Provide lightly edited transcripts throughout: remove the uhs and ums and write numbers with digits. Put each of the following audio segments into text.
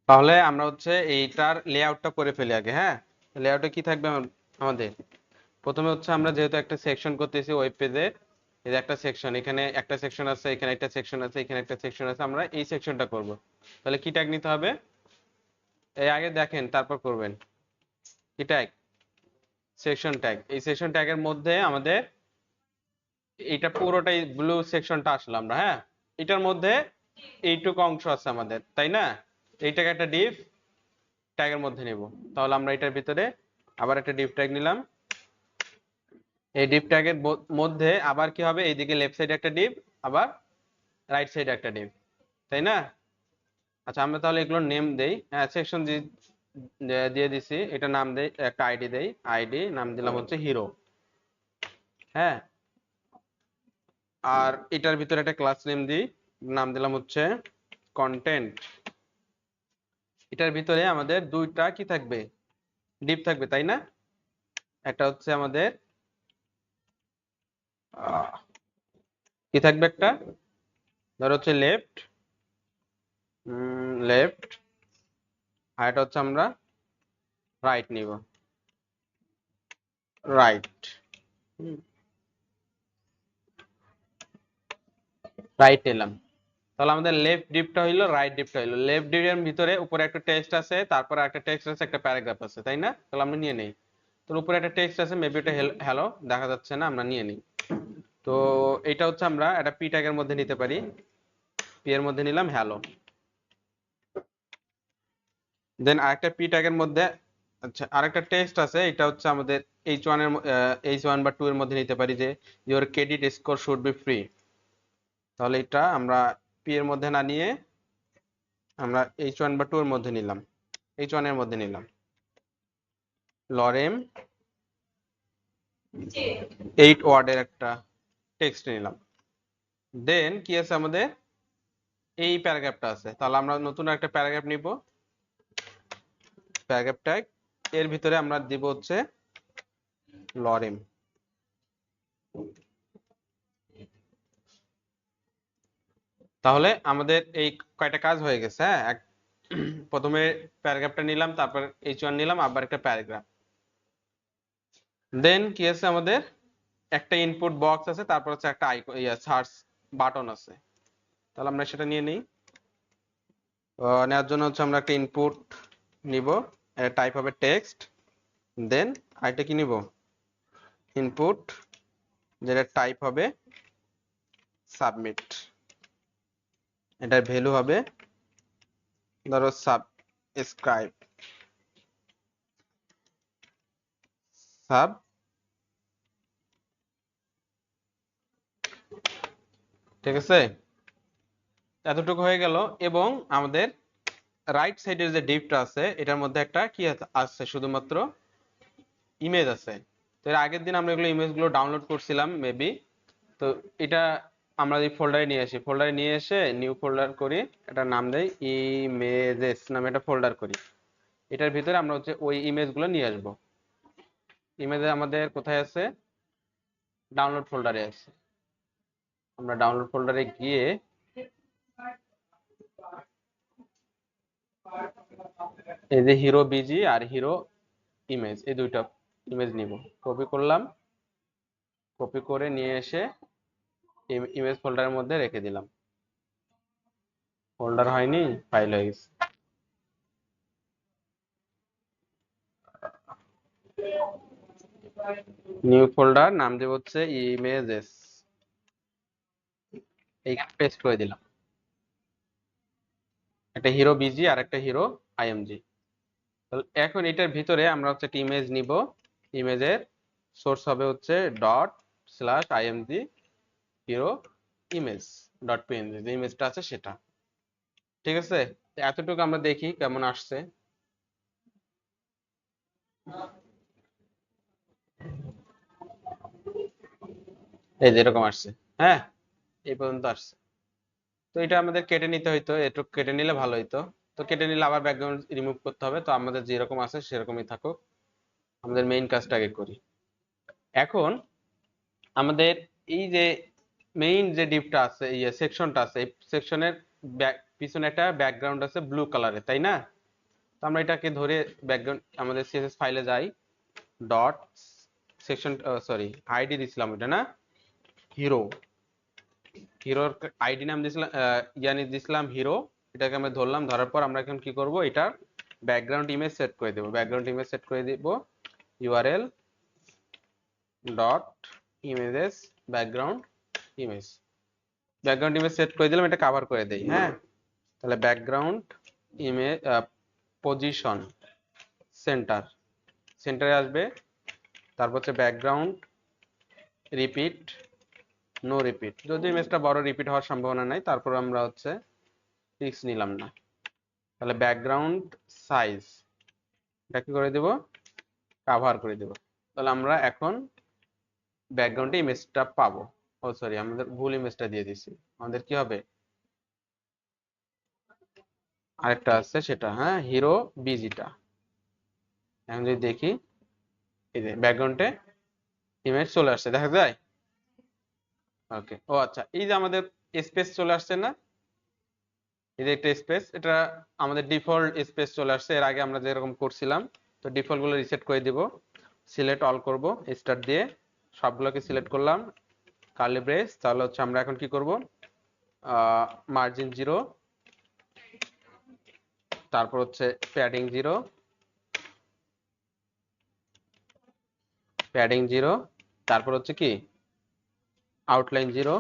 তাহলে আমরা হচ্ছে এইটার লেআউটটা করে ফেলি আগে। হ্যাঁ, লেআউটে কি থাকবে আমাদের? প্রথমে হচ্ছে আমরা যেহেতু একটা সেকশন করতেছি ওয়েব পেজে, এই যে একটা সেকশন, এখানে একটা সেকশন আছে, এখানে একটা সেকশন আছে, এখানে একটা সেকশন আছে, আমরা এই সেকশনটা করব। তাহলে কি ট্যাগ নিতে হবে? এই আগে দেখেন তারপর করবেন। কি ট্যাগ? Section tag. এই সেকশন ট্যাগের মধ্যে আমাদের এটা পুরোটাই ব্লু সেকশনটা আসলো আমরা। হ্যাঁ, এটার মধ্যে এইটুকু অংশ আছে আমাদের, তাই না? এইটাকে একটা ডিভ ট্যাগের মধ্যে নেব। তাহলে আমরা এটার ভিতরে আবার একটা ডিভ ট্যাগ নিলাম। এই ডিভ ট্যাগের মধ্যে আবার কি হবে? এইদিকে লেফট সাইডে একটা ডিভ, আবার রাইট সাইডে একটা ডিভ, তাই না? আচ্ছা, আমরা তাহলে এগুলোর নেম দেই। হ্যাঁ, সেকশন দিয়ে দিছি, এটা নাম দেই, একটা আইডি দেই। আইডি নাম দিলাম হচ্ছে হিরো। হ্যাঁ, আর এটার ভিতরে একটা ক্লাস নেম দিই, নাম দিলাম হচ্ছে কন্টেন্ট। এটার ভিতরে আমাদের দুইটা কি থাকবে? ডিপ থাকবে, তাই না? একটা হচ্ছে আমাদের কি থাকবে, একটা ধর হচ্ছে লেফট, লেফট, আর এটা হচ্ছে আমরা রাইট নিব, রাইট। রাইট নিলাম। তাহলে আমাদের লেফট ডিপটা হইলো, রাইট ডিপটা হইলো। লেফট ডিপের ভিতরে উপরে একটা টেক্সট আছে, তারপরে একটা টেক্সট আছে, একটা প্যারাগ্রাফ আছে, তাই না? তাহলে আমরা নিয়ে নেই। তো উপরে একটা টেক্সট আছে, মেবি এটা হ্যালো দেখা যাচ্ছে না, আমরা নিয়ে নিই। তো এটা হচ্ছে আমরা একটা পি ট্যাগের মধ্যে নিতে পারি। পি এর মধ্যে নিলাম হ্যালো। দেন আরেকটা পি ট্যাগের মধ্যে, আচ্ছা, আরেকটা টেক্সট আছে, এটা হচ্ছে আমাদের H1 এর H1 বা 2 এর মধ্যে নিতে পারি যে your credit score should be free. তাহলে এটা আমরা পি এর মধ্যে না নিয়ে আমরা H1 বা 2 এর মধ্যে নিলাম, H1 এর মধ্যে নিলাম। লরেম 8 ওয়ার্ডের একটা টেক্সট নিলাম। দেন কি আছে আমাদের? এই প্যারাগ্রাফটা আছে, তাহলে আমরা নতুন একটা প্যারাগ্রাফ নিব। প্যারাগ্রাফ ট্যাগ এর ভিতরে আমরা দিব হচ্ছে লরেম। তাহলে আমাদের এই কয়টা কাজ হয়ে গেছে। হ্যাঁ, প্রথমে প্যারাগ্রাফটা নিলাম, তারপর H1 নিলাম, আবার একটা প্যারাগ্রাফ। দেন কি আছে আমাদের? একটা ইনপুট বক্স আছে, তারপর হচ্ছে একটা সার্চ বাটন আছে। তাহলে আমরা সেটা নিয়ে নিই। নেওয়ার জন্য হচ্ছে আমরা একটা ইনপুট নিব, টাইপ হবে টেক্সট। দেন আরেকটা কি নিব? ইনপুট, যেটা টাইপ হবে সাবমিট। এটার ভ্যালু হবে ধরো সাবস্ক্রাইব, সাব। ঠিক আছে, এতটুকু হয়ে গেল। এবং আমাদের রাইট সাইডের যে ডিপটা আছে, এটার মধ্যে একটা কি আছে? শুধুমাত্র ইমেজ আছে। তো এর আগের দিন আমরা এগুলো ইমেজগুলো ডাউনলোড করছিলাম মেবি। তো এটা আমরা এই ফোল্ডারে নিয়ে আসি, ফোল্ডারে নিয়ে এসে নিউ ফোল্ডার করি, এটা নাম দেই ইমেজেস নামে একটা ফোল্ডার করি। এটার ভিতরে আমরা হচ্ছে ওই ইমেজগুলো নিয়ে আসবো। ইমেজে আমাদের কোথায় আছে? ডাউনলোড ফোল্ডারে আছে। আমরা ডাউনলোড ফোল্ডারে গিয়ে এই যে হিরো বিজি আর হিরো ইমেজ, এই দুইটা ইমেজ নিব। কপি করলাম, কপি করে নিয়ে এসে ইমেজ ফোল্ডারের মধ্যে রেখে দিলাম। ফোল্ডার হয়নি, ফাইল হয়ে গেছে। নিউ ফোল্ডার নাম দেব হচ্ছে ইমেজেস, এইখানে পেস্ট করে দিলাম। একটা হিরো বিজি আর একটা হিরো আইএমজি। এখন এটার ভিতরে আমরা হচ্ছে একটা ইমেজ নিব। ইমেজের সোর্স হবে হচ্ছে dot slash IMG hero image dot PNG, যে ইমেজটা আছে সেটা। ঠিক আছে, এতটুকু আমরা দেখি কেমন আসছে। এই যে এরকম আসছে। হ্যাঁ, এই পর্যন্ত আসছে। তো এটা আমাদের কেটে নিতে হইতো, একটু কেটে নিলে ভালো হইতো। তো কেটে নিলে আবার ব্যাকগ্রাউন্ড রিমুভ করতে হবে। তো আমাদের যেরকম আছে সেরকমই থাকুক, আমাদের মেইন কাজটা আগে করি। এখন আমাদের এই যে মেইন যে ডিপটা আছে, এই সেকশনটা আছে, এই সেকশনের পিছনে একটা ব্যাকগ্রাউন্ড আছে ব্লু কালারে, তাই না? তো আমরা এটাকে ধরে ব্যাকগ্রাউন্ড আমাদের সিএসএস ফাইলে যাই, ডট সেকশন সরি আইডি দিছিলাম এটা না, হিরো, হিরোর আইডি নাম দিছিলাম দিছিলাম হিরো। এটাকে আমরা ধরলাম, ধরার পর আমরা এখন কি করব, এটার ব্যাকগ্রাউন্ড ইমেজ সেট করে দেব, ব্যাকগ্রাউন্ড ইমেজ সেট করে দেব URL dot images background image, background image set করে দিলাম, এটা কভার করে দেই। হ্যাঁ, তাহলে ব্যাকগ্রাউন্ড ইমেজ পজিশন সেন্টার, সেন্টারে আসবে, তারপর হচ্ছে ব্যাকগ্রাউন্ড রিপিট নো রিপিট, যদি ইমেজটা বড় রিপিট হওয়ার সম্ভাবনা নাই, তারপর আমরা হচ্ছে রিস্ক নিলাম না। তাহলে ব্যাকগ্রাউন্ড সাইজ এটা কি করে দেব, কভার করে দেব। তাহলে আমরা এখন ব্যাকগ্রাউন্ডে ইমেজটা পাবো। ও সরি, আমাদের ভুল ইমেজটা দিয়ে দিছি, আমাদের কি হবে, আরেকটা আছে সেটা, হ্যাঁ হিরো বিজিটা। এখন যদি দেখি, এই যে ব্যাকগ্রাউন্ডে ইমেজ চলে আসছে, দেখা যায়। ওকে, ও আচ্ছা, এই যে আমাদের স্পেস চলে আসছে না, এই যে একটা স্পেস, এটা আমাদের ডিফল্ট স্পেস চলে আসছে, এর আগে আমরা যেরকম করছিলাম। তো ডিফল্ট গুলো রিসেট করে দিব, সিলেক্ট অল করব স্টার্ট দিয়ে, সবগুলোকে সিলেক্ট করলাম, কার্লি ব্রেস। তাহলে হচ্ছে আমরা এখন কি করব, মার্জিন 0, তারপর হচ্ছে প্যাডিং 0, প্যাডিং 0, তারপর হচ্ছে কি আউটলাইন 0,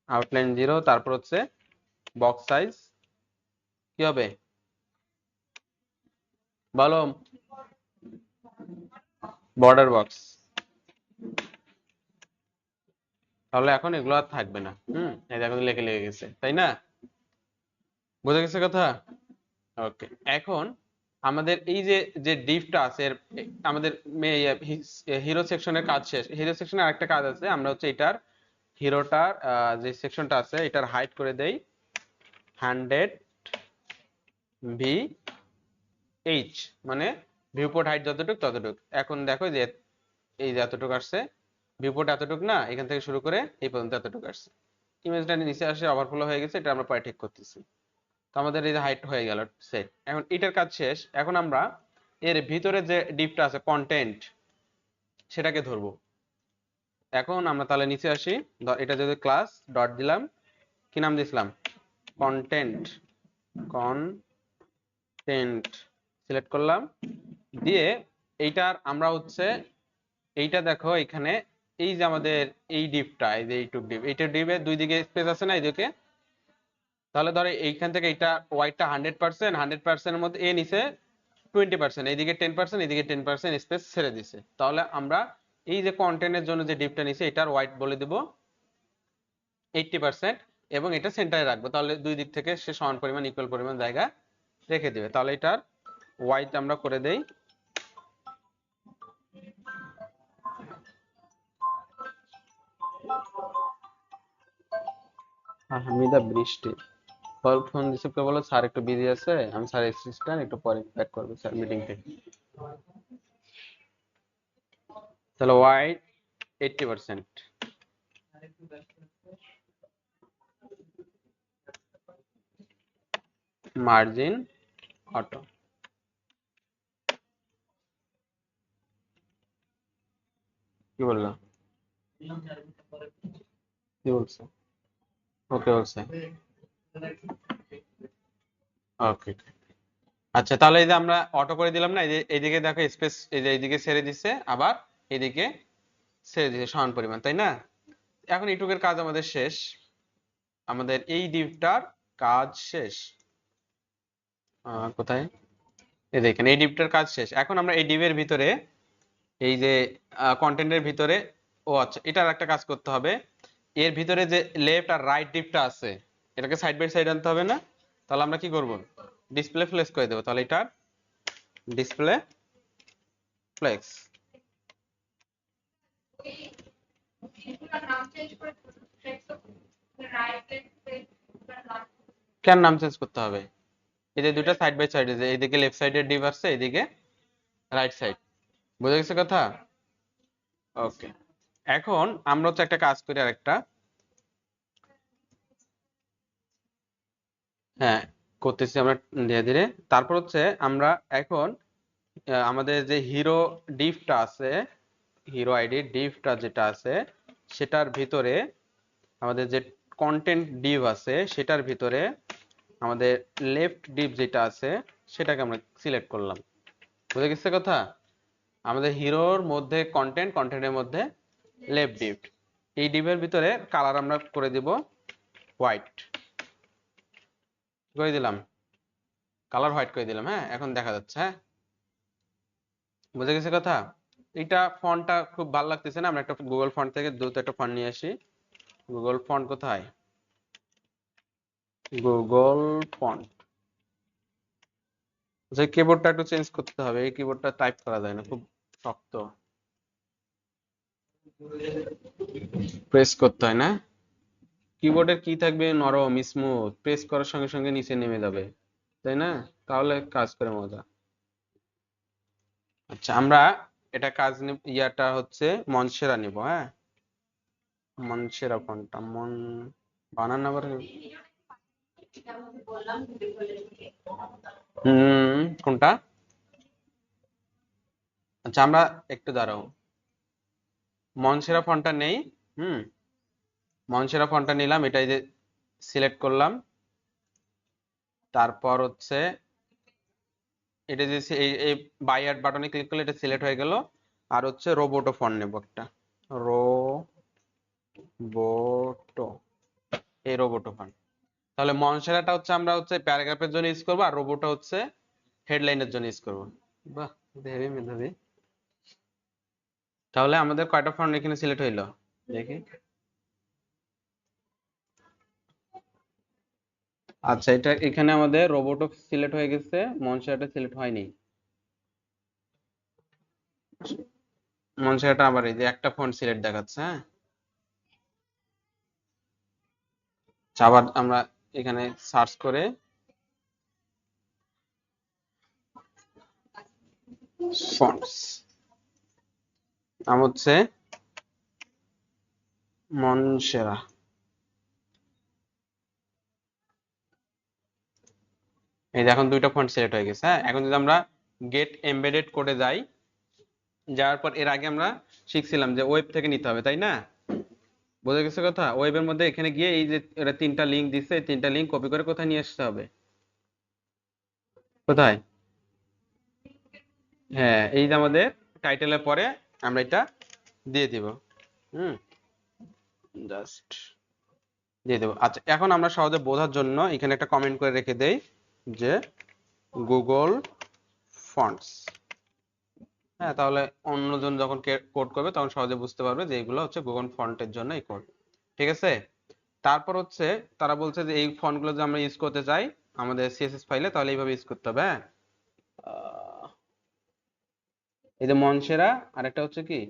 আউটলাইন 0, তারপর হচ্ছে বক্স সাইজ কি হবে বলো, বর্ডার বক্স। তাহলে এখন এগুলো আর থাকবে না। এই দেখো লেগে লেগে গেছে, তাই না? বোঝা গেছে কথা? ওকে, এখন আমাদের এই যে যে ডিভটা আছে আমাদের হিরো সেকশনের কাজ শেষ। হিরো সেকশনে আরেকটা কাজ আছে, আমরা হচ্ছে এটার হিরোটার যে সেকশনটা আছে এটার হাইট করে দেই 100 ভি এইচ, মানে ভিউপোর্ট হাইট যতটুক ততটুক। এখন দেখো যে এই যে এতটুকু আসছে, ভিউপোর্ট এতটুক না, এখান থেকে শুরু করে এই পর্যন্ত এতটুকু আসছে। ইমেজটা নিচে আসে ওভারফ্লো হয়ে গেছে, এটা আমরা পরে ঠিক করতেছি। তো আমাদের এই যে হাইট হয়ে গেল সেট। এখন এটার কাজ শেষ, এখন আমরা এর ভিতরে যে ডিপটা আছে কন্টেন্ট সেটাকে ধরবো। এখন আমরা তাহলে নিচে আসি, এটা যদি ক্লাস ডট দিলাম, কি নাম দিছিলাম, কন্টেন্ট, কন্টেন্ট সিলেক্ট করলাম, দিয়ে এইটার আমরা হচ্ছে এইটা দেখো এখানে এই যে আমাদের এই ডিপটা, এই যে এইটুক ডিপ, এইটা ডিপের দুই দিকে স্পেস আছে না এইদিকে। তাহলে ধরো এইখান থেকে এইটা ওয়াইডটা 100%, 100% এর মধ্যে এ নিচে 20%, এইদিকে 10%, এইদিকে 10% স্পেস ছেড়ে দিছে। তাহলে আমরা এই যে কন্টেন্টের জন্য যে ডিপটা নিছে এটার ওয়াইড বলে দিব 80%, এবং এটা সেন্টারে রাখবো। তাহলে দুই দিক থেকে সে সমান পরিমাণ ইকুয়াল পরিমাণ জায়গা রেখে দিবে। তাহলে এটার ওয়াইড আমরা করে দেই হামিদা বৃষ্টি। ফোন রিসিভ করে বলো স্যার একটু বিজি আছে, আমি স্যার অ্যাসিস্ট্যান্ট, একটু পরে ব্যাক করবো স্যার মিটিং থেকে। তাহলে ওয়াইড 80%, মার্জিন অটো। কি বললো, কি বলছে, ওকে বলছে, ওকে। আচ্ছা, তাহলে এই যে আমরা অটো করে দিলাম না, এই যে এইদিকে দেখো স্পেস, এই যে এইদিকে ছেড়ে দিচ্ছে, আবার এইদিকে ছেড়ে দিচ্ছে সমান পরিমাণ, তাই না? এখন এইটুকের কাজ আমাদের শেষ, আমাদের এই ডিপটার কাজ শেষ। কোথায়, এই দেখেন এই ডিপটার কাজ শেষ। এখন আমরা এই ডিপের ভিতরে এই যে কন্টেন্টের ভিতরে, ও আচ্ছা এটার একটা কাজ করতে হবে, এর ভিতরে যে লেফট আর রাইট ডিপটা আছে এটাকে সাইড বাই সাইড আনতে হবে না? তাহলে আমরা কি করব, ডিসপ্লে ফ্লেক্স করে দেবো। তাহলে এটা ডিসপ্লে ফ্লেক্স, কেন নাম চেঞ্জ করতে হবে, এই যে দুটো সাইড বাই সাইড, এইদিকে লেফট সাইডের ডিপ আসছে, এইদিকে রাইট সাইড। বুঝা গেছে কথা? ওকে, এখন আমরা হচ্ছে একটা কাজ করি আরেকটা। হ্যাঁ, করতেছি আমরা ধীরে ধীরে। তারপর হচ্ছে আমরা এখন আমাদের যে হিরো ডিভটা আছে, হিরো আইডি ডিভটা যেটা আছে সেটার ভিতরে আমাদের যে কন্টেন্ট ডিভ আছে সেটার ভিতরে আমাদের লেফট ডিভ যেটা আছে সেটাকে আমরা সিলেক্ট করলাম। বুঝে গেছে কথা? আমাদের হিরোর মধ্যে কন্টেন্টের মধ্যে লেফট ডিভ, এই ডিভের ভিতরে কালার আমরা করে দিব হোয়াইট করে দিলাম, কালার হোয়াইট করে দিলাম। হ্যাঁ, এখন দেখা যাচ্ছে। হ্যাঁ, বুঝে গেছে কথা? এটা ফন্টটা খুব ভালো লাগতেছে না? আমরা একটা গুগল ফন্ট থেকে দ্রুত একটা ফন্ট নিয়ে আসি। গুগল ফন্ট কোথায়? Google font. যে কিবোর্ডটা একটু চেঞ্জ করতে হবে, এই কিবোর্ডটা টাইপ করা যায় না, খুব শক্ত, প্রেস করতে হয় না? কিবোর্ডের কি থাকবে নরম স্মুথ, প্রেস করার সঙ্গে সঙ্গে নিচে নেমে যাবে, তাই না? তাহলে কাজ করে মজা। আচ্ছা, আমরা এটা কাজ ইয়াটা হচ্ছে মনসেরা নিব। হ্যাঁ, মনসেরা ফন্টটা বানান আবার কোনটা? আচ্ছা, আমরা একটু দাঁড়াও, মনসেরা ফন্টটা নেই। হুম, মনসেরা ফন্টটা নিলাম, এটাই যে সিলেক্ট করলাম। তারপর হচ্ছে এটা যে এই বাই অ্যাড বাটনে ক্লিক করলে এটা সিলেক্ট হয়ে গেল। আর হচ্ছে রোবোটো ফন্ট নেব একটা, রোবোটো, এই রোবোটো ফন্ট। তাহলে মনসেরাটা হচ্ছে আমরা হচ্ছে প্যারাগ্রাফের জন্য ইউজ করবো, আর রোবোটা হচ্ছে হেডলাইনের জন্য ইউজ করবো। বাহ, হেভি মেধাবী। তাহলে আমাদের কয়টা ফন্ট এখানে সিলেক্ট হইলো দেখি। আচ্ছা, এটা এখানে আমাদের রোবোটো সিলেক্ট হয়ে গেছে, মনসেরাটা সিলেক্ট হয়নি। মনসেরাটা আবার এই যে একটা ফন্ট সিলেক্ট দেখাচ্ছে। হ্যাঁ, আচ্ছা, আবার আমরা এখানে সার্চ করে ফন্টস নাম হচ্ছে মনসেরা। এই যে এখন দুইটা ফন্ট সিলেক্ট হয়ে গেছে। হ্যাঁ, এখন যদি আমরা গেট এমবেডেড কোডে যাই, যাওয়ার পর এর আগে আমরা শিখছিলাম যে ওয়েব থেকে নিতে হবে, তাই না? বোঝা গেছে কথা? ওয়েবের মধ্যে এখানে গিয়ে এই যে এরা তিনটা লিঙ্ক দিচ্ছে, এই তিনটা লিঙ্ক কপি করে কোথায় নিয়ে আসতে হবে? কোথায়? হ্যাঁ, এই যে আমাদের টাইটেলের পরে আমরা এটা দিয়ে দিব। হুম, জাস্ট দিয়ে দেবো। আচ্ছা, এখন আমরা সহজে বোঝার জন্য এখানে একটা কমেন্ট করে রেখে দেই যে গুগল ফন্টস। হ্যাঁ, তাহলে অন্যজন যখন কোড করবে তখন সহজে বুঝতে পারবে যে এইগুলো হচ্ছে গুগল ফন্টের জন্য এই কোড। ঠিক আছে? তারপর হচ্ছে তারা বলছে যে এই ফন্টগুলো যদি আমরা ইউজ করতে চাই আমাদের সিএসএস ফাইলে, তাহলে এইভাবে ইউজ করতে হবে। হ্যাঁ, এই যে মনসেরা, আর একটা হচ্ছে কি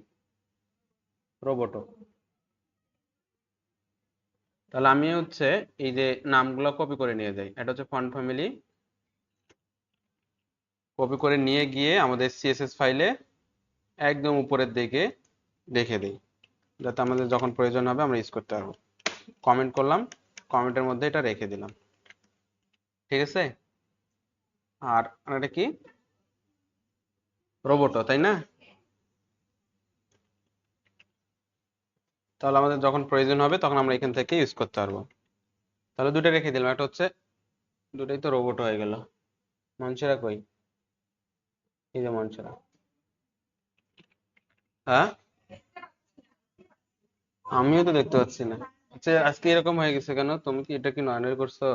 রোবোটো। তাহলে আমি হচ্ছে এই যে নামগুলো কপি করে নিয়ে যাই, এটা হচ্ছে ফন্ট ফ্যামিলি, কপি করে নিয়ে গিয়ে আমাদের সিএসএস ফাইলে একদম উপরের দিকে রেখে দিই, যাতে আমাদের যখন প্রয়োজন হবে আমরা ইউজ করতে পারবো। কমেন্ট করলাম, কমেন্টের মধ্যে এটা রেখে দিলাম। ঠিক আছে? আর এটা কি রোবোটো, তাই না? তাহলে আমাদের যখন প্রয়োজন হবে তখন আমরা এখান থেকে ইউজ করতে পারবো। তাহলে দুটো রেখে দিলাম, একটা হচ্ছে, দুটোই তো রোবট হয়ে গেল। মনসেরা কই? এই যে মনসেরা। হ্যাঁ, আমিও তো দেখতে পাচ্ছি না। আচ্ছা, আজকে এরকম হয়ে গেছে কেন? তুমি কি এটা কি নয়নের করছো?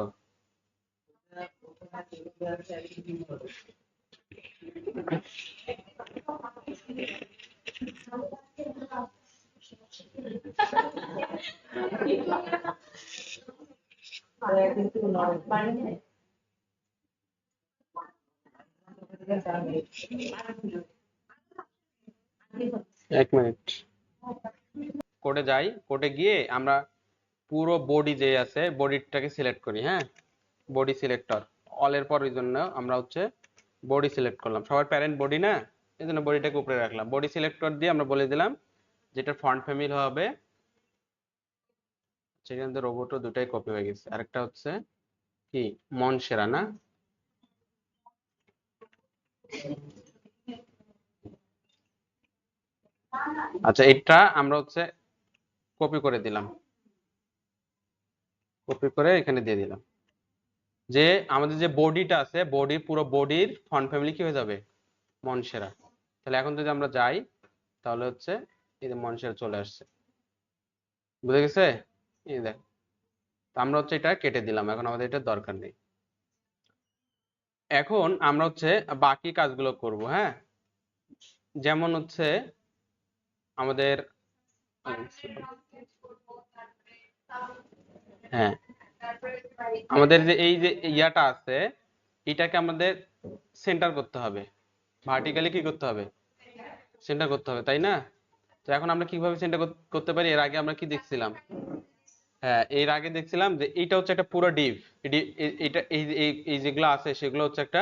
এক মিনিট, কোডে যাই, কোডে গিয়ে আমরা পুরো বডি যে আছে বডিটাকে সিলেক্ট করি। হ্যাঁ, বডি সিলেক্টর অলের পর এই জন্য আমরা হচ্ছে বডি সিলেক্ট করলাম, সবার প্যারেন্ট বডি না, এই জন্য বডিটাকে উপরে রাখলাম। বডি সিলেক্টর দিয়ে আমরা বলে দিলাম যেটা ফন্ট ফ্যামিলি হবে, সেখান থেকে রোবটও দুটাই কপি হয়ে গেছে। আরেকটা হচ্ছে কি মনসেরা না? আচ্ছা, এটা আমরা হচ্ছে কপি করে দিলাম, কপি করে এখানে দিয়ে দিলাম। যে আমাদের যে বডিটা আছে, পুরো বডির ফন্ট ফ্যামিলি কি হয়ে যাবে? মনসেরা। তাহলে এখন যদি আমরা যাই, তাহলে হচ্ছে এই যে মনসেরা চলে আসছে, বুঝে গেছে? এই দেখ, তো আমরা হচ্ছে এটা কেটে দিলাম, এখন আমাদের এটা দরকার নেই। এখন আমরা হচ্ছে বাকি কাজগুলো করব, হ্যাঁ। যেমন হচ্ছে আমাদের, হ্যাঁ, আমাদের যে এই যে ইয়াটা আছে, এটাকে আমাদের সেন্টার করতে হবে, ভার্টিক্যালি কি করতে হবে? সেন্টার করতে হবে, তাই না? তো এখন আমরা কিভাবে সেন্টার করতে পারি? এর আগে আমরা কি দেখছিলাম? হ্যাঁ, এর আগে দেখছিলাম যে এইটা হচ্ছে একটা পুরো ডিভ। এটা এই এই এই যেগুলো আছে সেগুলো হচ্ছে একটা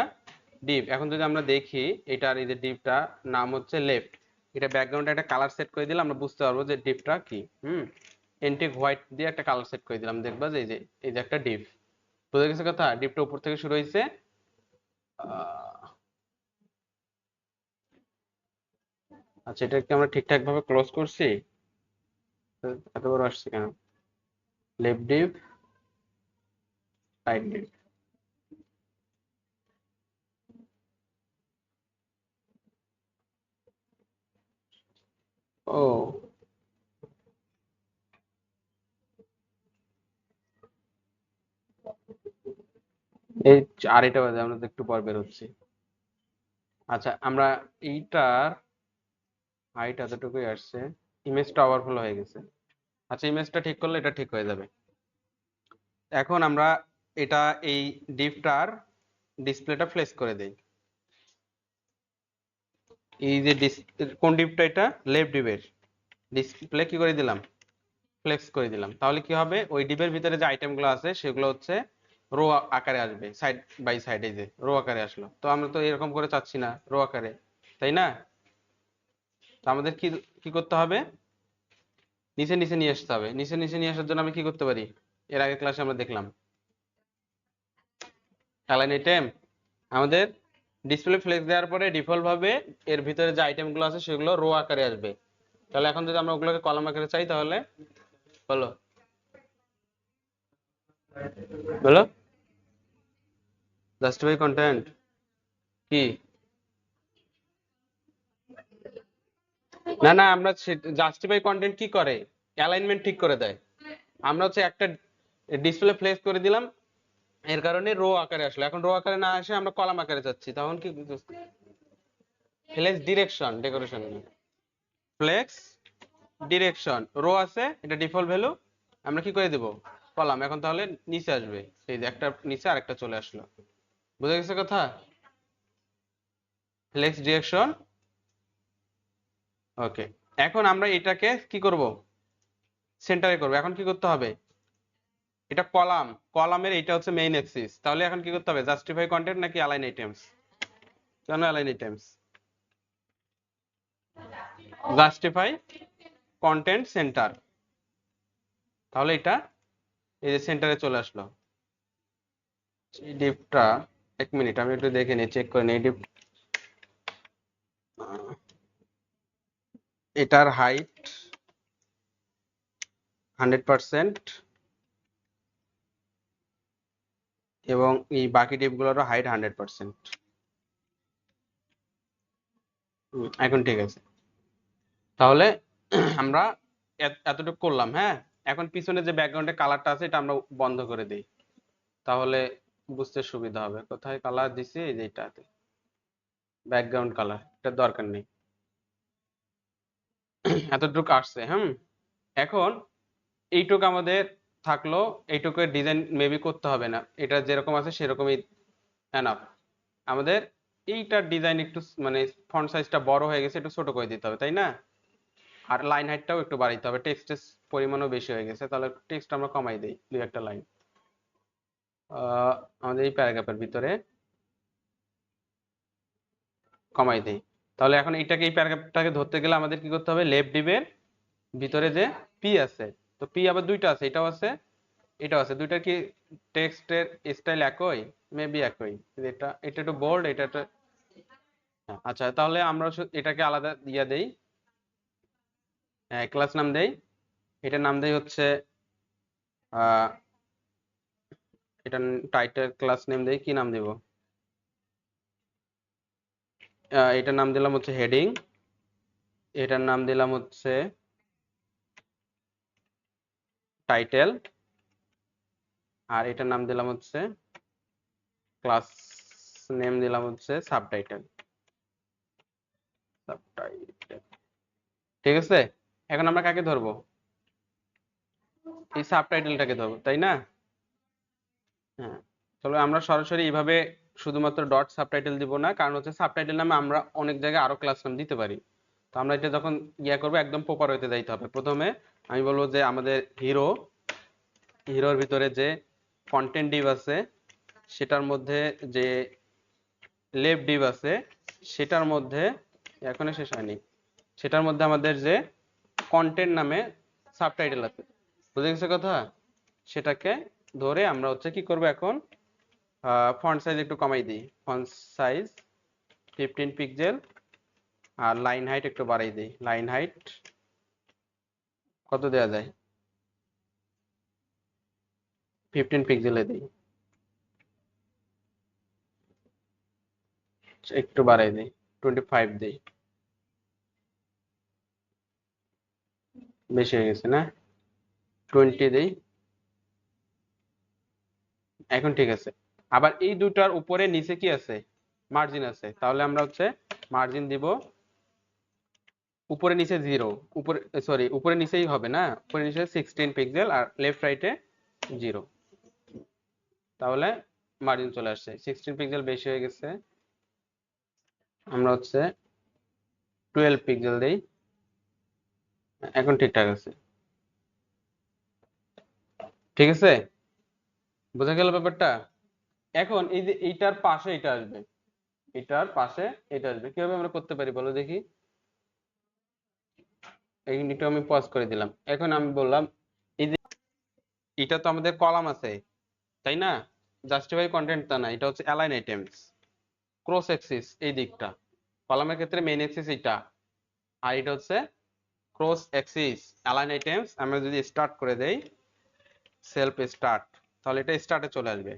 ডিভ। এখন যদি আমরা দেখি, এটার এই যে ডিভটা নাম হচ্ছে লেফট, এটা ব্যাকগ্রাউন্ডে একটা কালার সেট করে দিলে আমরা বুঝতে পারবো যে ডিভটা কি। এন্টিক হোয়াইট দিয়ে একটা কালার সেট করে দিলাম, দেখবা যে এই যে একটা ডিভ। বুঝে গেছে কথা? ডিভটা উপর থেকে শুরু হয়েছে। আচ্ছা, এটা কি আমরা ঠিকঠাক ভাবে ক্লোজ করছি? এত বড় আসছে কেন? Left div, right div. ও, এই 4টা বাজে, আমরা তো একটু পর বেরোচ্ছি। আচ্ছা, আমরা এইটার হাইট এতটুকুই আসছে, ইমেজটা ওভারফ্লো হয়ে গেছে। আচ্ছা, ইমেজটা ঠিক করলে এটা ঠিক হয়ে যাবে। এখন আমরা এটা এই ডিভটার ডিসপ্লেটা ফ্লেক্স করে দেই। এই যে কোন ডিভটা? এটা লেফট ডিভের ডিসপ্লে কি করে দিলাম? ফ্লেক্স করে দিলাম। তাহলে কি হবে? ওই ডিভের ভিতরে যে আইটেমগুলো আছে সেগুলো হচ্ছে রো আকারে আসবে, সাইড বাই সাইড। এই যে রো আকারে আসলো, তো আমরা তো এরকম করে চাচ্ছি না, রো আকারে, তাই না? তো আমাদের কি কি করতে হবে? নিচে নিচে নিয়ে আসতে হবে। নিচে নিচে নিয়ে আসার জন্য আমি কি করতে পারি? এর আগের ক্লাসে আমরা দেখলাম অ্যালাইন আইটেম। আমাদের ডিসপ্লে ফ্লেক্স দেওয়ার পরে ডিফল্ট ভাবে এর ভিতরে যে আইটেমগুলো আছে সেগুলো রো আকারে আসবে। তাহলে এখন যদি আমরা ওগুলোকে কলাম আকারে চাই, তাহলে বলো, বলো। জাস্টিফাই কন্টেন্ট কি? না না, আমরা জাস্টিফাই কন্টেন্ট কি করে? অ্যালাইনমেন্ট ঠিক করে দেয়। আমরা হচ্ছে একটা ডিসপ্লে ফ্লেক্স করে দিলাম, এর কারণে রো আকারে আসলো। এখন রো আকারে না আসে আমরা কলাম আকারে যাচ্ছি, তখন কি? Flex direction, decoration, flex direction. Row আছে, এটা ডিফল্ট ভ্যালু, আমরা কি করে দেব? কলাম। এখন তাহলে নিচে আসবে, এই যে একটা নিচে আর একটা চলে আসলো। বুঝা গেছে কথা? Flakes direction. ওকে, এখন আমরা এটাকে কি করব? সেন্টারে করব। এখন কি করতে হবে? এটা কলাম, কলামের এটা হচ্ছে মেইন অ্যাক্সিস। তাহলে এখন কি করতে হবে? জাস্টিফাই কন্টেন্ট নাকি অ্যালাইন আইটেমস? কেন align items? Justify content centre. তাহলে এটা এই যে সেন্টারে চলে আসলো। এই ডিপটা, এক মিনিট আমি একটু দেখে নিই, চেক করে নিই। ডিপ, এটার হাইট 100% এবং এই বাকি ডিপগুলোরও হাইট 100%। এখন ঠিক আছে। তাহলে আমরা এতটুকু করলাম, হ্যাঁ। এখন পিছনে যে ব্যাকগ্রাউন্ডে কালারটা আছে এটা আমরা বন্ধ করে দিই, তাহলে বুঝতে সুবিধা হবে। কোথায় কালার দিছি? এই যে এটাতে ব্যাকগ্রাউন্ড কালার, এটা দরকার নেই। এতটুকু আসছে, এখন এইটুকু আমাদের থাকলো। এইটুকু ডিজাইন মেবি করতে হবে না, এটা যেরকম আছে সেরকমই এনাফ। আমাদের এইটার ডিজাইন একটু মানে ফন্ট সাইজটা বড় হয়ে গেছে, একটু ছোট করে দিতে হবে, তাই না? আর লাইন হাইটটাও একটু বাড়াইতে হবে, টেক্সটের পরিমাণও বেশি হয়ে গেছে, তাহলে টেক্সট আমরা কমাই দেই দুই একটা লাইন আমাদের এই প্যারাগ্রাফের ভিতরে কমাই দেই। তাহলে এখন এইটাকে, এই প্যারাগ্রাফটাকে ধরতে গেলে আমাদের কি করতে হবে? লেফট ডিভের ভিতরে যে পি আছে, তো পি আবার দুইটা আছে, এটাও আছে এটাও আছে, দুইটার কি টেক্সটের স্টাইল একই? মেবি একই। এটা এটা একটু বোল্ড, এটা একটু হ্যাঁ, আচ্ছা তাহলে আমরা এটাকে আলাদা দিয়ে দেই, ক্লাস নাম দেই, এটার নাম দেই হচ্ছে আহ এটা টাইটেল, ক্লাস নেম দেই, কি নাম দেব? এটার নাম দিলাম হচ্ছে হেডিং, এটার নাম দিলাম হচ্ছে টাইটেল, আর এটার নাম দিলাম হচ্ছে ক্লাস নেম দিলাম হচ্ছে সাবটাইটেল। সাবটাইটেল ঠিক আছে। এখন আমরা কাকে ধরবো? এই সাবটাইটেলটাকে ধরবো, তাই না? হ্যাঁ, চলো আমরা সরাসরি এইভাবে শুধুমাত্র ডট সাবটাইটেল দিব না, কারণ হচ্ছে সাবটাইটেল নামে আমরা অনেক জায়গায় আরো ক্লাস নাম দিতে পারি। তো আমরা এটা যখন ইয়া করবো একদম প্রপার হইতে যাইতে হবে। প্রথমে আমি বলবো যে আমাদের হিরোর ভিতরে যে কন্টেন্ট ডিভ আছে সেটার মধ্যে যে লেফট ডিভ আছে সেটার মধ্যে এখনো শেষ হয়নি, সেটার মধ্যে আমাদের যে কন্টেন্ট নামে সাবটাইটেল আছে, বুঝে গেছে কথা? সেটাকে ধরে আমরা হচ্ছে কি করব এখন, ফন্ট সাইজ একটু কমাই দিই, ফন্ট সাইজ 15 পিক্সেল, আর লাইন হাইট একটু বাড়াই দিই। লাইন হাইট কত দেওয়া যায়? 15 পিক্সেলে দিই, একটু বাড়াই দিই, 25 দিই, বেশি হয়ে গেছে না? 20 দিই, এখন ঠিক আছে। আবার এই দুটার উপরে নিচে কি আছে? মার্জিন আছে, তাহলে আমরা হচ্ছে মার্জিন দিব উপরে নিচে 0, উপরে সরি উপরে নিচেই হবে না, উপরে নিচে 16 পিক্সেল আর লেফট রাইটে 0, তাহলে মার্জিন চলে আসছে। 16 পিক্সেল বেশি হয়ে গেছে, আমরা হচ্ছে 12 পিক্সেল দেই, এখন ঠিকঠাক আছে। ঠিক আছে, বোঝা গেল ব্যাপারটা? এখন এই যে এইটার পাশে এটা আসবে, এটার পাশে এটা আসবে, কিভাবে আমরা করতে পারি বলো দেখি? এই একটু আমি পজ করে দিলাম, এখন আমি বললাম এই যে এটা তো আমাদের কলাম আছে, তাই না? জাস্টিফাই কন্টেন্ট তা না, এটা হচ্ছে অ্যালাইন আইটেমস, ক্রস অ্যাক্সিস এই দিকটা, কলামের ক্ষেত্রে মেইন অ্যাক্সিস এটা, আর এটা হচ্ছে ক্রস অ্যাক্সিস অ্যালাইন আইটেমস। আমরা যদি স্টার্ট করে দেই সেলফ স্টার্ট, তাহলে এটা স্টার্টে চলে আসবে।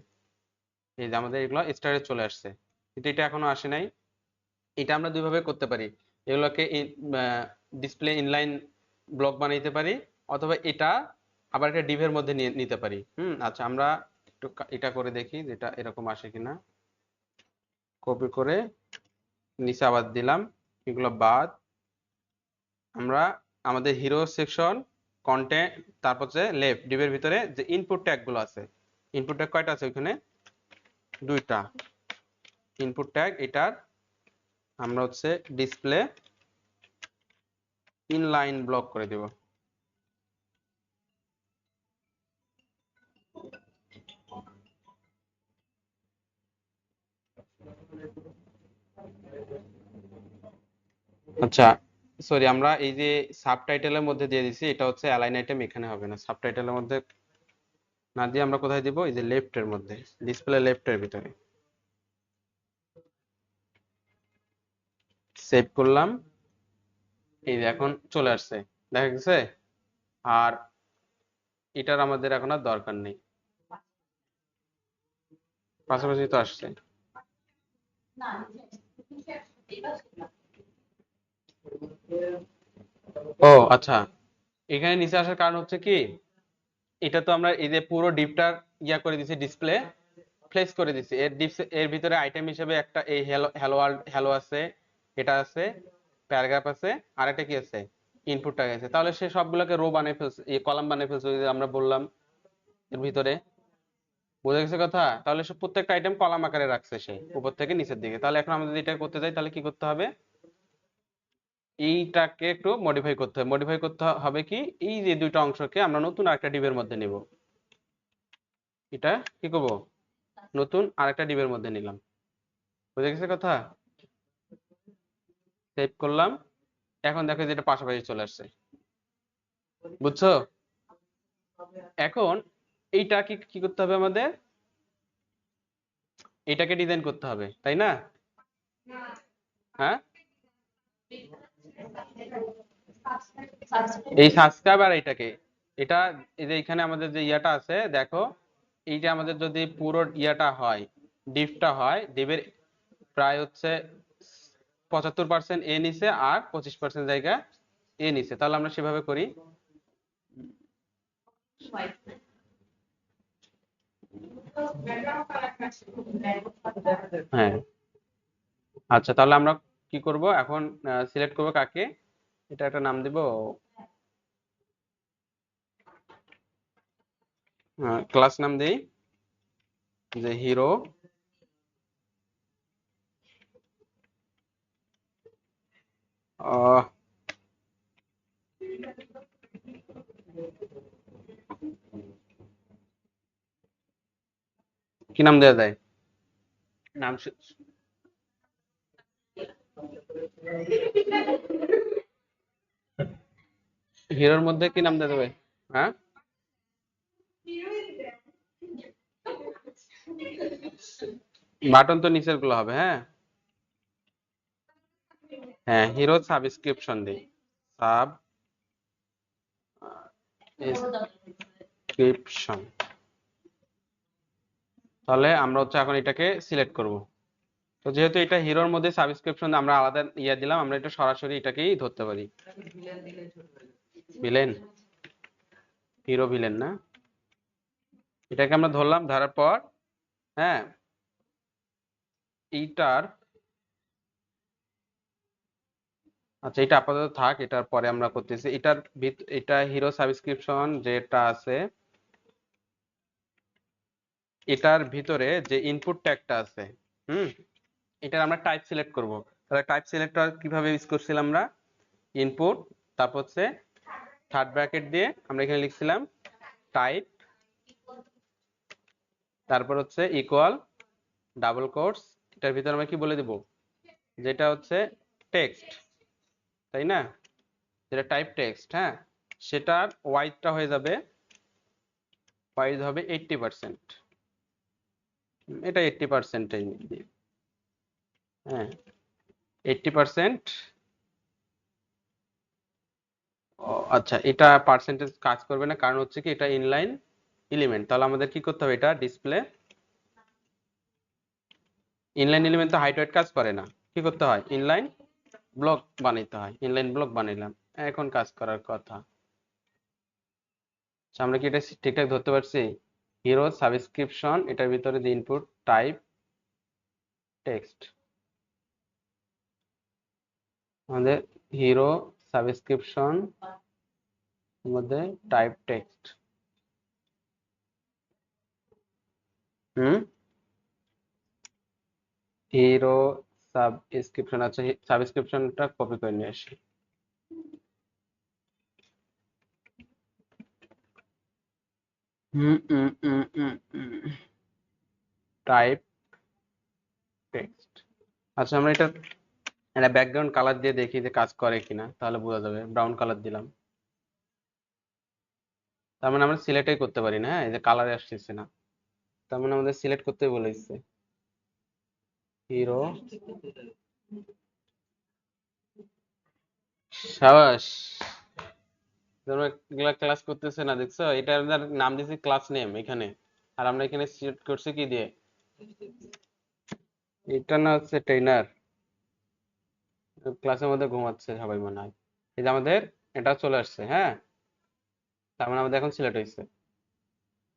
এই যে আমাদের এগুলো স্টার্টে চলে আসছে, কিন্তু এটা এখনো আসে নাই। এটা আমরা দুইভাবে করতে পারি, এগুলোকে ডিসপ্লে ইনলাইন ব্লক বানাইতে পারি, অথবা এটা আবার একটা ডিভের মধ্যে নিয়ে নিতে পারি। আচ্ছা আমরা একটু এটা করে দেখি যেটা এরকম আসে কিনা। কপি করে নিচে আবার দিলাম, এগুলো বাদ, আমরা আমাদের হিরো সেকশন কন্টেন্ট, তারপর হচ্ছে লেফট ডিভের ভিতরে যে ইনপুট ট্যাগ গুলো আছে, ইনপুট ট্যাগ কয়টা আছে ওইখানে? দুইটা ইনপুট ট্যাগ। এটার আমরা হচ্ছে ডিসপ্লে ইনলাইন ব্লক করে দেব। আচ্ছা সরি, আমরা এই যে সাবটাইটেলের মধ্যে দিয়ে দিছি, এটা হচ্ছে অ্যালাইন আইটেম, এখানে হবে না, সাবটাইটেলের মধ্যে না দিয়ে আমরা কোথায় দিব? এই যে লেফটের মধ্যে, ডিসপ্লে লেফটের ভিতরে। সেভ করলাম, এই যে এখন চলে আসছে, দেখা গেছে? আর এটার আমাদের এখন আর দরকার নেই, পাশাপাশি তো আসছে। ও আচ্ছা, এখানে নিচে আসার কারণ হচ্ছে কি, এটা তো আমরা এই যে পুরো ডিপটার ইয়া করে দিছি, ডিসপ্লে ফ্লেক্স করে দিছি, এর ভিতরে আইটেম হিসেবে একটা এই হ্যালো হ্যালো ওয়ার্ল্ড হ্যালো আছে, এটা আছে, প্যারাগ্রাফ আছে, আর একটা কি আছে? ইনপুট ট্যাগ আছে। তাহলে সে সবগুলোকে রো বানিয়ে ফেলছে, এই কলাম বানিয়ে ফেলছে, ওই যে আমরা বললাম এর ভিতরে। বোঝা গেছে কথা? তাহলে সে প্রত্যেকটা আইটেম কলাম আকারে রাখছে সে উপর থেকে নিচের দিকে। তাহলে এখন আমরা যদি এটা করতে যাই তাহলে কি করতে হবে? এইটাকে একটু মডিফাই করতে হবে। মডিফাই করতে হবে কি, এই যে দুইটা অংশকে আমরা নতুন আরেকটা ডিবের মধ্যে নিব। এটা কি করব? নতুন আরেকটা ডিবের মধ্যে নিলাম। বুঝে গেছে কথা? সেভ করলাম, এখন দেখো যে এটা পাশাপাশি চলে আসছে, বুঝছো? এখন এইটা কি কি করতে হবে আমাদের, এটাকে ডিজাইন করতে হবে তাই না? হ্যাঁ, এই সাবস্ক্রাইব আর এটাকে, এটা এই যে এখানে আমাদের যে ইয়াটা আছে দেখো, এইটা আমাদের যদি পুরো ইয়াটা হয়, ডিভটা হয়, ডিভের প্রায় হচ্ছে 75% এ নিছে আর 25% জায়গা এ নিছে, তাহলে আমরা সেভাবে করি। হ্যাঁ, আচ্ছা তাহলে আমরা কি করব এখন, সিলেক্ট করব কাকে, এটা একটা নাম দিব, ক্লাস নাম দেই যে হিরো, কি নাম দেওয়া যায়, নাম হিরোর মধ্যে কি নাম দেওয়া যাবে? হ্যাঁ, বাটন তো নিচের গুলো হবে। হ্যাঁ, হ্যাঁ হিরো সাবস্ক্রিপশন দিই, সাবস্ক্রিপশন। তাহলে আমরা হচ্ছে এখন এটাকে সিলেক্ট করব। তো যেহেতু এটা হিরোর মধ্যে সাবস্ক্রিপশন, আমরা আলাদা ইয়া দিলাম, আমরা এটা সরাসরি এটাকেই ধরতে পারি ভিলেন, হিরো ভিলেন না, এটাকে আমরা ধরলাম, ধরার পর হ্যাঁ এইটার, আচ্ছা এটা আপাতত থাক, এটার পরে আমরা করতেছি এটার এটা হিরো সাবস্ক্রিপশন যেটা আছে, এটার ভিতরে যে ইনপুট ট্যাগটা আছে, হুম, এটার আমরা টাইপ সিলেক্ট করব। তাহলে টাইপ সিলেক্টর কিভাবে ইউজ করছিলাম আমরা, ইনপুট, তারপর হচ্ছে থার্ড ব্র্যাকেট দিয়ে আমরা এখানে লিখছিলাম টাইপ, তারপর হচ্ছে ইকুয়াল ডাবল কোটস, এটার ভিতরে আমরা কি বলে দিব, যেটা হচ্ছে টেক্সট, তাই না, যেটা টাইপ টেক্সট, হ্যাঁ, সেটার ওয়াইডটা হয়ে যাবে, ওয়াইড হবে 80%, এটা 80% হ্যাঁ 80%। আচ্ছা এটা পার্সেন্টেজ কাজ করবে না, কারণ হচ্ছে কি এটা ইনলাইন এলিমেন্ট, তাহলে আমাদের কি করতে হবে, এটা ডিসপ্লে ইনলাইন এলিমেন্ট তো হাইট ওয়েট কাজ করে না, কি করতে হয়, ইনলাইন ব্লক বানাইতে হয়, ইনলাইন ব্লক বানাইলাম, এখন কাজ করার কথা। আচ্ছা, আমরা কি এটা ঠিকঠাক ধরতে পারছি, হিরো সাবস্ক্রিপশন, এটার ভিতরে যে ইনপুট টাইপ টেক্সট, আমাদের হিরো সাবস্ক্রিপশন মধ্যে টাইপ টেক্সট, হুম, হিরো সাবস্ক্রিপশন, আচ্ছা সাবস্ক্রিপশনটা কপি করে নিয়ে আসি, টাইপ টেক্সট। আচ্ছা আমরা এটা একটা ব্যাকগ্রাউন্ড কালার দিয়ে দেখি যে কাজ করে কিনা, তাহলে বোঝা যাবে, ব্রাউন কালার দিলাম, তার মানে আমরা সিলেক্টই করতে পারি না, হ্যাঁ এই যে কালারে আসতেছে না, তার মানে আমাদের সিলেক্ট করতে বলেছে, হিরো, সাবাস, তোমরা এগুলা ক্লাস করতেছে না দেখছো, এটা আমরা নাম দিয়েছি ক্লাস নেম এখানে, আর আমরা এখানে সিলেক্ট করছি কি দিয়ে, এটা না হচ্ছে ট্রেনার, ক্লাসের মধ্যে ঘুমাচ্ছে সবাই মনে হয়, এই যে আমাদের এটা চলে আসছে, হ্যাঁ, তার মানে আমাদের এখন সিলেক্ট হয়েছে,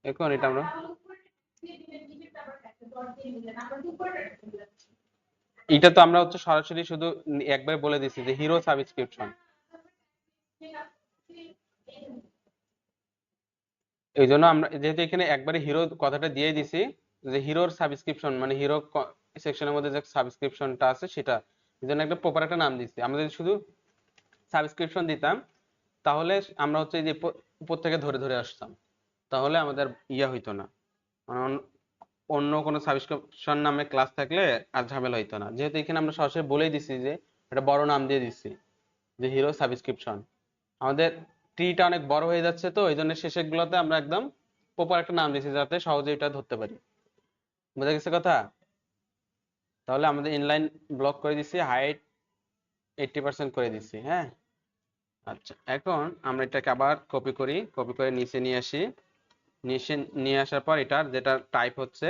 এখন এটা আমরা, এটা তো আমরা হচ্ছে সরাসরি শুধু একবার বলে দিছি যে হিরো সাবস্ক্রিপশন, এই জন্য আমরা যেহেতু এখানে একবারে হিরো কথাটা দিয়ে দিছি, যে হিরোর সাবস্ক্রিপশন মানে হিরো সেকশনের মধ্যে যে সাবস্ক্রিপশনটা আছে সেটা, এই জন্য একটা প্রপার একটা নাম দিচ্ছি, আমরা যদি শুধু সাবস্ক্রিপশন দিতাম তাহলে আমরা হচ্ছে এই যে উপর থেকে ধরে ধরে আসতাম, তাহলে আমাদের ইয়া হইতো না, মানে অন্য কোনো সাবস্ক্রিপশন নামে ক্লাস থাকলে আর ঝামেলা হইতো না, যেহেতু এখানে আমরা সরাসরি বলেই দিছি যে একটা বড় নাম দিয়ে দিচ্ছি যে হিরো সাবস্ক্রিপশন, আমাদের ট্রিটা অনেক বড় হয়ে যাচ্ছে, তো এই জন্য শেষের গুলোতে আমরা একদম প্রপার একটা নাম দিয়েছি যাতে সহজে এটা ধরতে পারি। বুঝা গেছে কথা? তাহলে আমাদের ইনলাইন ব্লক করে দিছি, হাইট 80% করে দিছি। হ্যাঁ, আচ্ছা এখন আমরা এটাকে আবার কপি করি, কপি করে নিচে নিয়ে আসি। নিচে নিয়ে আসার পর এটার যেটা টাইপ হচ্ছে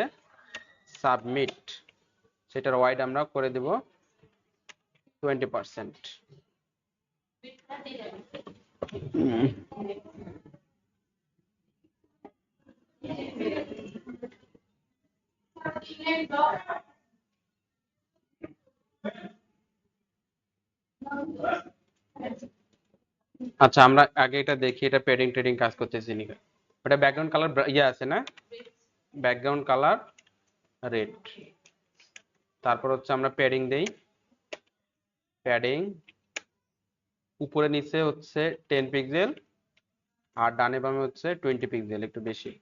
সাবমিট, সেটার ওয়াইড আমরা করে দেব 20%। আচ্ছা আমরা আগে এটা দেখি এটা পেডিং ট্রেডিং কাজ করতেছি নাকি। ওটা ব্যাকগ্রাউন্ড কালার ইয়ে আছে না, ব্যাকগ্রাউন্ড কালার রেড। তারপর হচ্ছে আমরা প্যাডিং দেই, প্যাডিং উপরে নিচে হচ্ছে 10 পিক্সেল আর ডানে বামে হচ্ছে 20 পিক্সেল, একটু বেশি।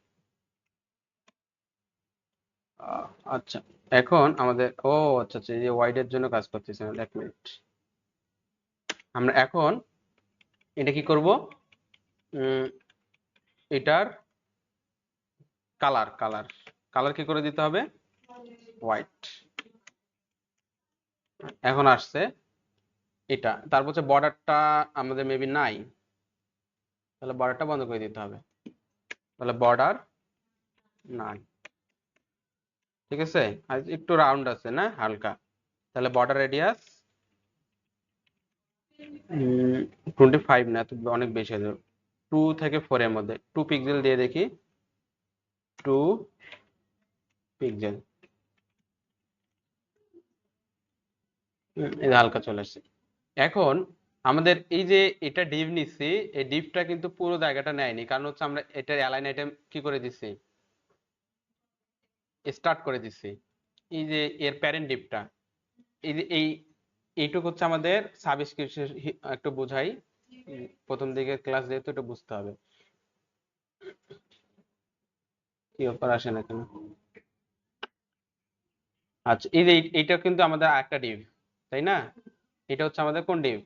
আচ্ছা এখন আমাদের আচ্ছা আচ্ছা, এই যে ওয়াইডের জন্য কাজ করতেছে না, 1 মিনিট। আমরা এখন এটা কি করব, এটার কালার কালার কালার কি করে দিতে হবে, হোয়াইট। এখন আসছে এটা, তারপর হচ্ছে বর্ডারটা আমাদের মেবি নাই, তাহলে বর্ডারটা বন্ধ করে দিতে হবে। তাহলে বর্ডার নাই, ঠিক আছে। আর একটু রাউন্ড আছে না হালকা, তাহলে বর্ডার রেডিয়াস 25 না, তো অনেক বেশি হয়ে যাবে। 2 থেকে 4 এর মধ্যে 2 পিক্সেল দিয়ে দেখি, 2 পিক্সেল, এই যে হালকা চলে আসছে। এখন আমাদের এই যে এটা ডিভ নিচ্ছি, এই ডিভটা কিন্তু পুরো জায়গাটা নেয়নি, কারণ হচ্ছে আমরা এটার অ্যালাইন আইটেম কি করে দিচ্ছি, স্টার্ট করে দিচ্ছি। এই যে এর প্যারেন্ট ডিভটা, এই যে এইটুকু হচ্ছে আমাদের সাবস্ক্রিপশন, একটু বোঝাই, প্রথম দিকে ক্লাস যেহেতু একটু বুঝতে হবে। কি ব্যাপার আসে না কেন? আচ্ছা এই যে এইটা কিন্তু আমাদের একটা ডিভ, তাই না? এটা হচ্ছে আমাদের কোন ডিভ,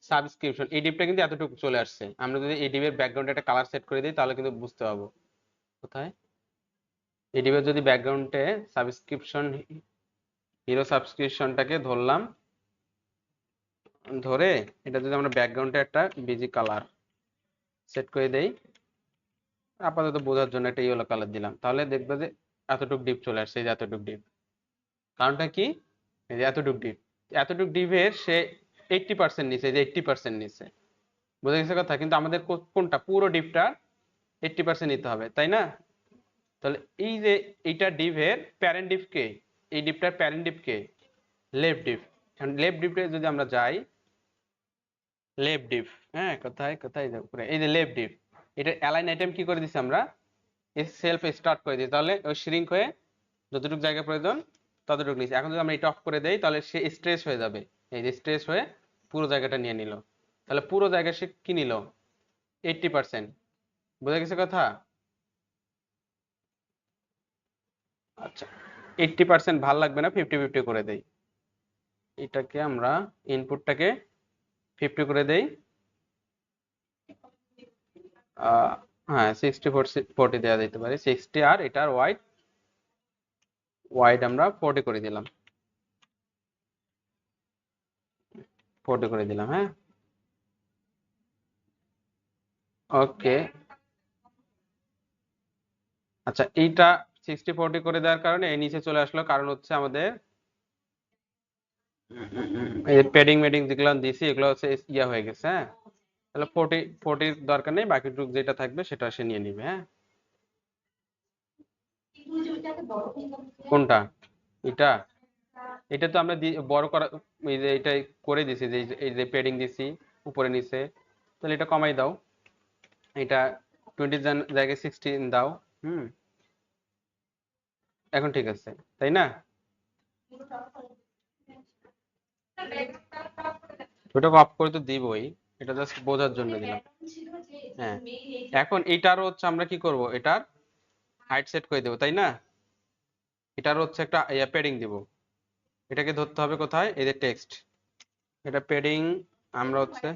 সাবস্ক্রিপশন। এই ডিভটা কিন্তু এতটুকু চলে আসছে। আমরা যদি এই ডিভের ব্যাকগ্রাউন্ডে একটা কালার সেট করে দিই তাহলে কিন্তু বুঝতে পারবো। কোথায় এই ডিভের যদি ব্যাকগ্রাউন্ডে সাবস্ক্রিপশন, হিরো সাবস্ক্রিপশনটাকে ধরলাম, ধরে এটা যদি আমরা ব্যাকগ্রাউন্ডে একটা বিজি কালার সেট করে দেই, আপাতত বোঝার জন্য একটা ইয়েলো কালার দিলাম, তাহলে দেখবে যে এতটুক ডিপ চলে আসছে, এই যে এতটুক ডিপ। কারণটা কি, এই যে এতটুক ডিপ, এতটুক ডিপের সে 80% নিচে, যে 80% নিচে। বুঝা গেছে কথা? কিন্তু আমাদের কোনটা, পুরো ডিপটা 80% নিতে হবে, তাই না? তাহলে এই যে এইটা ডিপের প্যারেন্ট ডিপ কে, এই ডিপটার প্যারেন্ট ডিপ কে, লেফট ডিপ। এখন লেফট ডিপে যদি আমরা যাই, লেফট ডিপ, হ্যাঁ কোথায় কোথায় উপরে, এই যে লেফট ডিপ, এটা অ্যালাইন আইটেম কি করে দিছি আমরা, সেলফ স্টার্ট করে দিই, তাহলে ওই শ্রিঙ্ক হয়ে যতটুকু জায়গা প্রয়োজন ততটুকু নিচ্ছে। এখন যদি আমরা এটা অফ করে দেই তাহলে সে স্ট্রেস হয়ে যাবে, এই যে স্ট্রেস হয়ে পুরো জায়গাটা নিয়ে নিল, তাহলে পুরো জায়গা সে কি নিল, 80%। বোঝা গেছে কথা? আচ্ছা 80% ভাল লাগবে না, 50-50 করে দেই। এটাকে আমরা ইনপুটটাকে 50 করে দেই, হ্যাঁ 60-40 দেওয়া যেতে পারে, 60, আর এটার ওয়াইড ওয়াইড আমরা 40 করে দিলাম, 40 করে দিলাম। হ্যাঁ ওকে। আচ্ছা এইটা 60-40 করে দেওয়ার কারণে এই নিচে চলে আসলো, কারণ হচ্ছে আমাদের এই প্যাডিং ম্যাডিং যেগুলো দিছি এগুলো হচ্ছে ইয়া হয়ে গেছে। হ্যাঁ তাহলে 40 দরকার নেই, বাকিটুকু যেটা থাকবে সেটা সে নিয়ে নিবে। হ্যাঁ কোনটা, এটা এটা তো আমরা বড় করা, এই যে এটা করে দিছি, যে এই যে প্যাডিং দিছি উপরে নিচে, তাহলে এটা কমাই দাও, এটা 20 জায়গায় 16 দাও। হুম এখন ঠিক আছে, তাই না? ওটা অফ করে তো দিবই, এটা জাস্ট বোঝার জন্য দিলাম। হ্যাঁ এখন এটারও হচ্ছে আমরা কি করব, এটার হাইট সেট করে দেবো, তাই না? এটারও হচ্ছে একটা প্যাডিং দিব, এটাকে ধরতে হবে কোথায়, এই যে টেক্সট, এটা প্যাডিং আমরা হচ্ছে,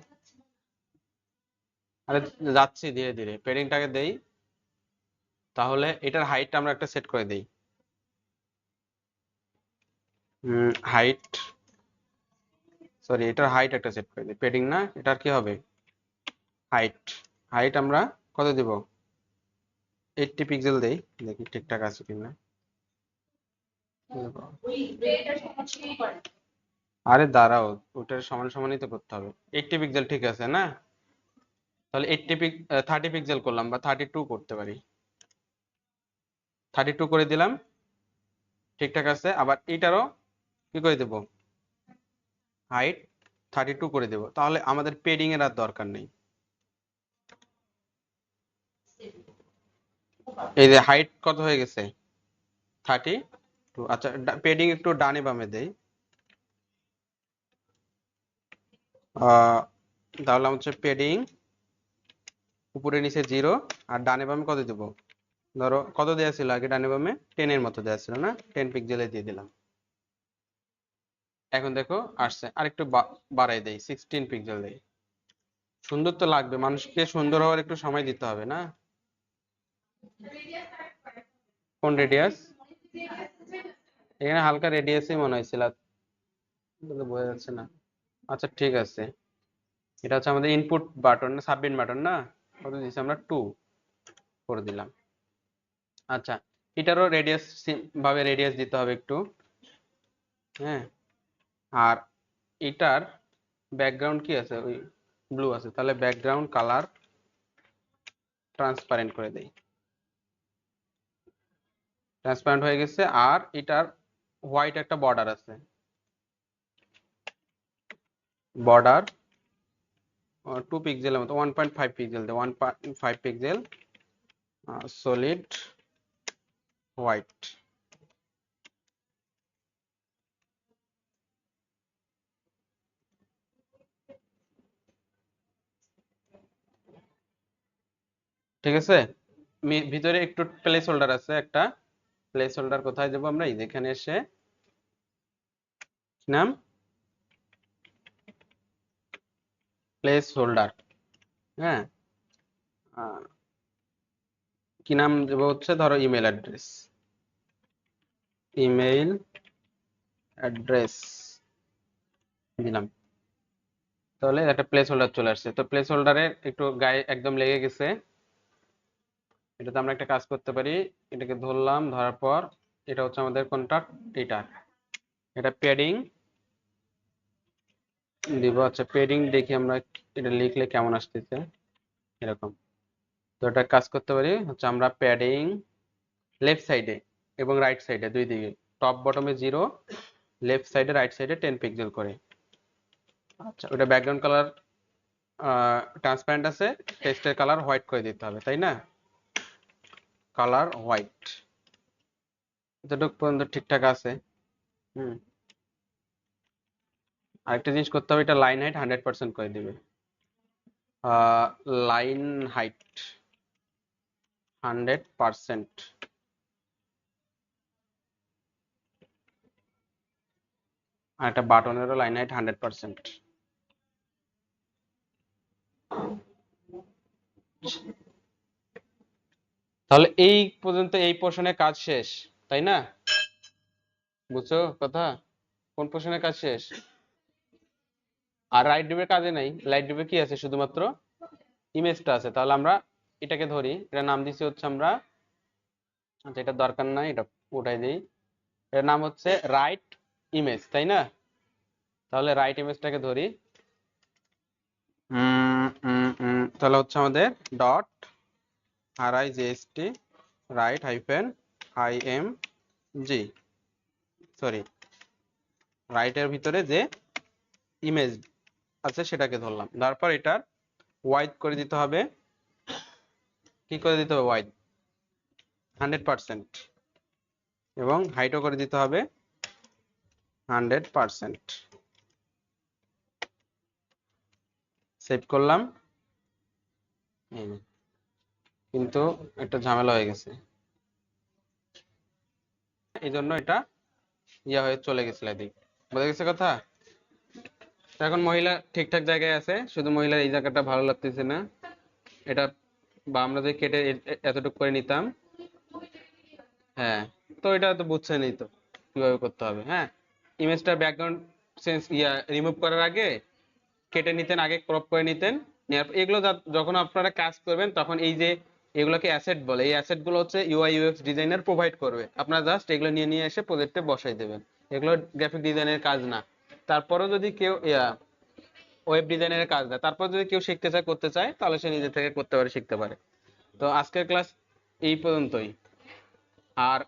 আরে যাচ্ছি ধীরে ধীরে, প্যাডিংটাকে দেই তাহলে এটার হাইটটা আমরা একটা সেট করে দিই। হাইট, সরি, এটার হাইট একটা সেট করে দিই। পেডিং না, এটার কি হবে? হাইট। হাইট আমরা কত দিব? 80 পিক্সেল দেই, দেখি ঠিকঠাক আছে কিনা। আরে দাঁড়াও, ওটার সমান সমানই তো করতে হবে। 80 পিক্সেল ঠিক আছে না? তাহলে 30 পিক্সেল করলাম, বা 32 করতে পারি। 32 করে দিলাম, ঠিকঠাক আছে। আবার এটারও কি করে দেব? হাইট 32 করে দেব। তাহলে আমাদের পেডিং এর আর দরকার নেই। এই যে হাইট কত হয়ে গেছে? 32। আচ্ছা, পেডিং একটু ডানে বামে দেই। তাহলে হচ্ছে পেডিং উপরে নিচে 0, আর ডানে বামে কত দেব? ধরো কত দেওয়া ছিল আগে? ডানে বামে 10 এর মতো দেওয়া ছিল না? 10 পিক্সেলে দিয়ে দিলাম। এখন দেখো আসছে, আরেকটু বাড়াই দেই, 16 পিক্সেল দেই। সুন্দর তো লাগবে, মানুষকে সুন্দর হওয়ার একটু সময় দিতে হবে না? কোন রেডিয়াস? এখানে হালকা রেডিয়াসই মনে হয়েছিল, বোঝা যাচ্ছে না। আচ্ছা ঠিক আছে, এটা হচ্ছে আমাদের ইনপুট বাটন, সাবমিট বাটন না? কত দিচ্ছি আমরা? 2 করে দিলাম। আচ্ছা, এটারও রেডিয়াস ভাবে রেডিয়াস দিতে হবে একটু। হ্যাঁ, আর এটার ব্যাকগ্রাউন্ড কি আছে? ওই ব্লু আছে, তাহলে ব্যাকগ্রাউন্ড কালার ট্রান্সপারেন্ট করে দেই। ট্রান্সপারেন্ট হয়ে গেছে। আর এটার হোয়াইট একটা বর্ডার আছে, বর্ডার 2 পিক্সেলের মতো, 1.5 পিক্সেল দেয়, 1.5 পিক্সেল, সলিড হোয়াইট। ঠিক আছে। ভিতরে একটু প্লেস হোল্ডার আছে একটা। প্লেস হোল্ডার কোথায় দেবো আমরা? এই যেখানে এসে নাম প্লেস হোল্ডার। হ্যাঁ, কি নাম দেবো? হচ্ছে ধরো ইমেল অ্যাড্রেস, ইমেইল অ্যাড্রেস দিলাম। তাহলে একটা প্লেস হোল্ডার চলে আসছে। তো প্লেস হোল্ডারে একটু গায়ে একদম লেগে গেছে। এটাতে আমরা একটা কাজ করতে পারি, এটাকে ধরলাম, ধরার পর এটা হচ্ছে আমাদের কন্ট্যাক্ট, এটা প্যাডিং দিব। আচ্ছা, প্যাডিং দেখি আমরা এটা লিখলে কেমন আসতেছে, এরকম। তো এটা কাজ করতে পারি হচ্ছে আমরা প্যাডিং লেফট সাইডে এবং রাইট সাইডে দুই দিকে, টপ বটমে 0, লেফট সাইডে রাইট সাইডে 10 পিক্সেল করে। আচ্ছা, ওটা ব্যাকগ্রাউন্ড কালার ট্রান্সপারেন্ট আছে, টেক্সটের কালার হোয়াইট করে দিতে হবে, তাই না? কালার হোয়াইট, এতটুকু পর্যন্ত ঠিকঠাক আছে। হুম, আরেকটা জিনিস করতে হবে, এটা লাইন হাইট 100% করে দিবে। Line height 100%। আর একটা বাটনেরও লাইন হাইট 100%। তাহলে এই পর্যন্ত এই পোর্শনের কাজ শেষ, তাই না? বুঝছো কথা? কোন পোর্শনের কাজ শেষ? আর রাইট ডিপের কাজে নাই। রাইট ডিপে কি আছে? শুধুমাত্র ইমেজটা আছে। তাহলে আমরা এটাকে ধরি, এটার নাম দিছি হচ্ছে আমরা, আচ্ছা এটা দরকার নাই, এটা উঠাই দিই। এর নাম হচ্ছে রাইট ইমেজ, তাই না? তাহলে রাইট ইমেজটাকে ধরি। তাহলে হচ্ছে আমাদের dot RIGST right hyphen IMG, sorry, রাইটের ভিতরে যে ইমেজ আছে সেটাকে ধরলাম। তারপর এটার ওয়াইড করে দিতে হবে। কি করে দিতে হবে? ওয়াইড 100%, এবং হাইটও করে দিতে হবে 100%। সেভ করলাম। কিন্তু একটা ঝামেলা হয়ে গেছে, এই জন্য এটা ইয়া হয়ে চলে গেছিল এদিক। বোঝা গেছে কথা? এখন মহিলা ঠিকঠাক জায়গায় আছে, শুধু মহিলার এই জায়গাটা ভালো লাগতেছে না। এটা, বা আমরা যদি কেটে এতটুকু করে নিতাম, হ্যাঁ, তো এটা তো বুঝছেনই তো কিভাবে করতে হবে। হ্যাঁ, ইমেজটার ব্যাকগ্রাউন্ড সেন্স রিমুভ করার আগে কেটে নিতেন, আগে ক্রপ করে নিতেন। এগুলো যখন আপনারা কাজ করবেন তখন এই যে এগুলোকে অ্যাসেট বলে, এই অ্যাসেট গুলো হচ্ছে ইউআই ইউএক্স ডিজাইনার প্রোভাইড করবে, আপনারা জাস্ট এগুলো নিয়ে নিয়ে এসে প্রজেক্টে বসাই দেবেন। এগুলো গ্রাফিক ডিজাইনের কাজ না। তারপরেও যদি কেউ ওয়েব ডিজাইনের কাজ না, তারপর যদি কেউ শিখতে চায়, করতে চায়, তাহলে সে নিজে থেকে করতে পারে, শিখতে পারে। তো আজকের ক্লাস এই পর্যন্তই। আর